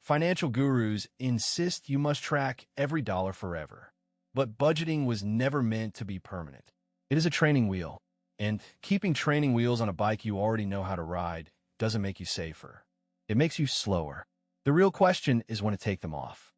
Financial gurus insist you must track every dollar forever. But budgeting was never meant to be permanent. It is a training wheel, and keeping training wheels on a bike you already know how to ride doesn't make you safer. It makes you slower. The real question is when to take them off.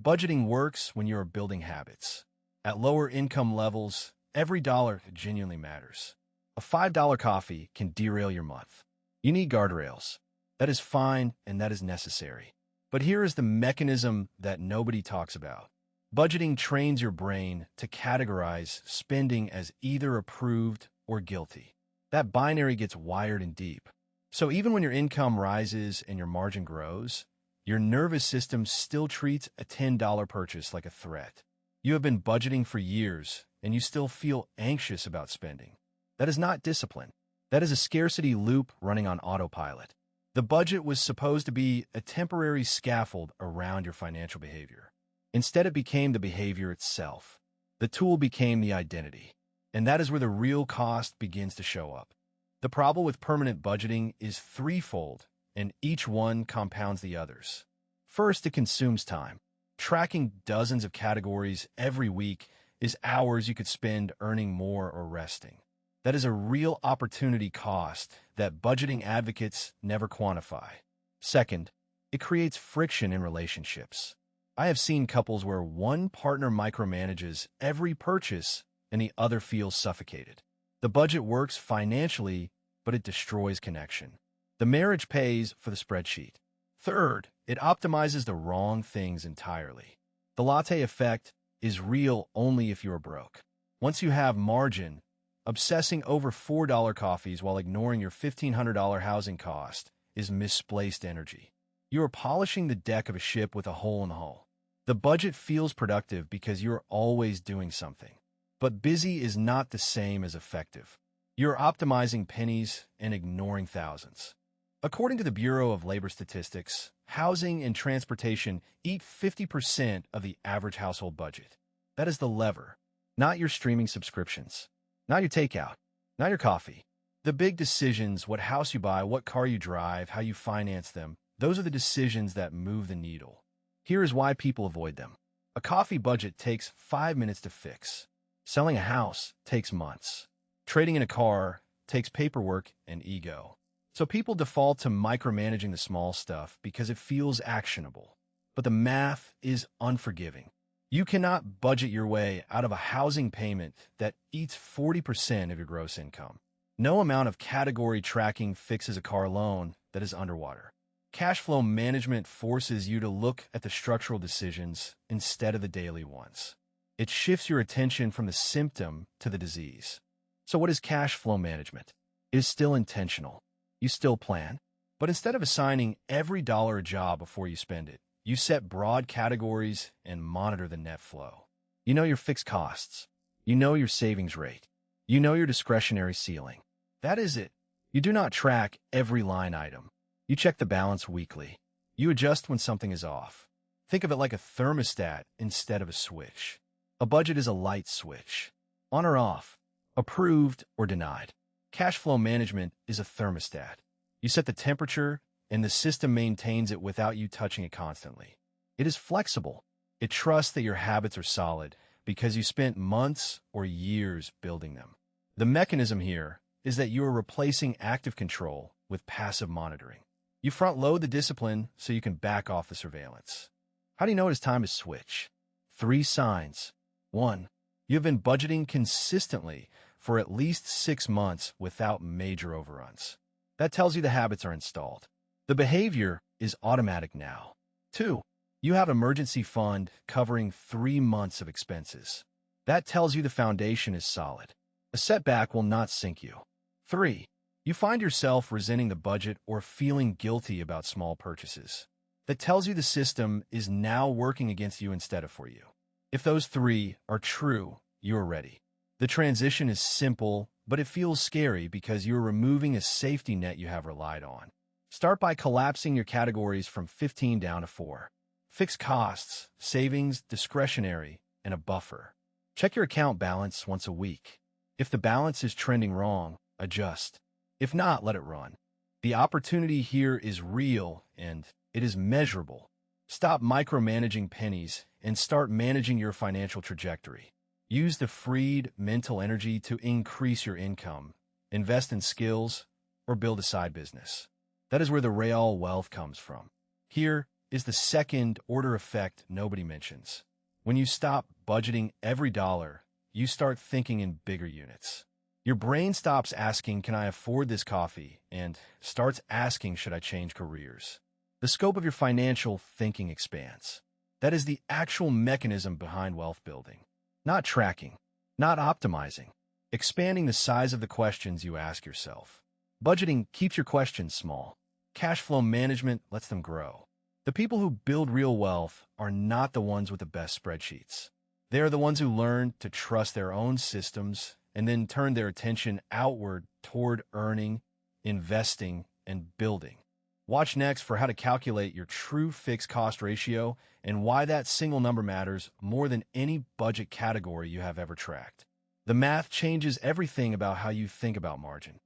Budgeting works when you are building habits. At lower income levels, every dollar genuinely matters. A $5 coffee can derail your month. You need guardrails. That is fine and that is necessary. But here is the mechanism that nobody talks about. Budgeting trains your brain to categorize spending as either approved or guilty. That binary gets wired in deep. So even when your income rises and your margin grows, your nervous system still treats a $10 purchase like a threat. You have been budgeting for years, and you still feel anxious about spending. That is not discipline. That is a scarcity loop running on autopilot. The budget was supposed to be a temporary scaffold around your financial behavior. Instead, it became the behavior itself. The tool became the identity. And that is where the real cost begins to show up. The problem with permanent budgeting is threefold, and each one compounds the others. First, it consumes time. Tracking dozens of categories every week is hours you could spend earning more or resting. That is a real opportunity cost that budgeting advocates never quantify. Second, it creates friction in relationships. I have seen couples where one partner micromanages every purchase and the other feels suffocated. The budget works financially, but it destroys connection. The marriage pays for the spreadsheet. Third, it optimizes the wrong things entirely. The latte effect is real only if you are broke. Once you have margin, obsessing over $4 coffees while ignoring your $1,500 housing cost is misplaced energy. You are polishing the deck of a ship with a hole in the hull. The budget feels productive because you're always doing something. But busy is not the same as effective. You're optimizing pennies and ignoring thousands. According to the Bureau of Labor Statistics, housing and transportation eat 50% of the average household budget. That is the lever, not your streaming subscriptions, not your takeout, not your coffee. The big decisions, what house you buy, what car you drive, how you finance them, those are the decisions that move the needle. Here is why people avoid them. A coffee budget takes 5 minutes to fix. Selling a house takes months. Trading in a car takes paperwork and ego. So people default to micromanaging the small stuff because it feels actionable. But the math is unforgiving. You cannot budget your way out of a housing payment that eats 40% of your gross income. No amount of category tracking fixes a car loan that is underwater. Cash flow management forces you to look at the structural decisions instead of the daily ones. It shifts your attention from the symptom to the disease. So what is cash flow management? It is still intentional. You still plan. But instead of assigning every dollar a job before you spend it, you set broad categories and monitor the net flow. You know your fixed costs. You know your savings rate. You know your discretionary ceiling. That is it. You do not track every line item. You check the balance weekly. You adjust when something is off. Think of it like a thermostat instead of a switch. A budget is a light switch. On or off. Approved or denied. Cash flow management is a thermostat. You set the temperature, and the system maintains it without you touching it constantly. It is flexible. It trusts that your habits are solid because you spent months or years building them. The mechanism here is that you are replacing active control with passive monitoring. You front-load the discipline so you can back off the surveillance. How do you know it is time to switch? 3 signs. 1. You have been budgeting consistently for at least 6 months without major overruns. That tells you the habits are installed. The behavior is automatic now. 2. You have an emergency fund covering 3 months of expenses. That tells you the foundation is solid. A setback will not sink you. 3. You find yourself resenting the budget or feeling guilty about small purchases. That tells you the system is now working against you instead of for you. If those 3 are true, you are ready. The transition is simple, but it feels scary because you're removing a safety net you have relied on. Start by collapsing your categories from 15 down to 4. Fixed costs, savings, discretionary, and a buffer. Check your account balance once a week. If the balance is trending wrong, adjust. If not, let it run. The opportunity here is real and it is measurable. Stop micromanaging pennies and start managing your financial trajectory. Use the freed mental energy to increase your income, invest in skills, or build a side business. That is where the real wealth comes from. Here is the second order effect nobody mentions. When you stop budgeting every dollar, you start thinking in bigger units. Your brain stops asking, can I afford this coffee? And starts asking, should I change careers? The scope of your financial thinking expands. That is the actual mechanism behind wealth building. Not tracking, not optimizing, expanding the size of the questions you ask yourself. Budgeting keeps your questions small. Cash flow management lets them grow. The people who build real wealth are not the ones with the best spreadsheets. They are the ones who learn to trust their own systems and then turn their attention outward toward earning, investing, and building. Watch next for how to calculate your true fixed cost ratio and why that single number matters more than any budget category you have ever tracked. The math changes everything about how you think about margin.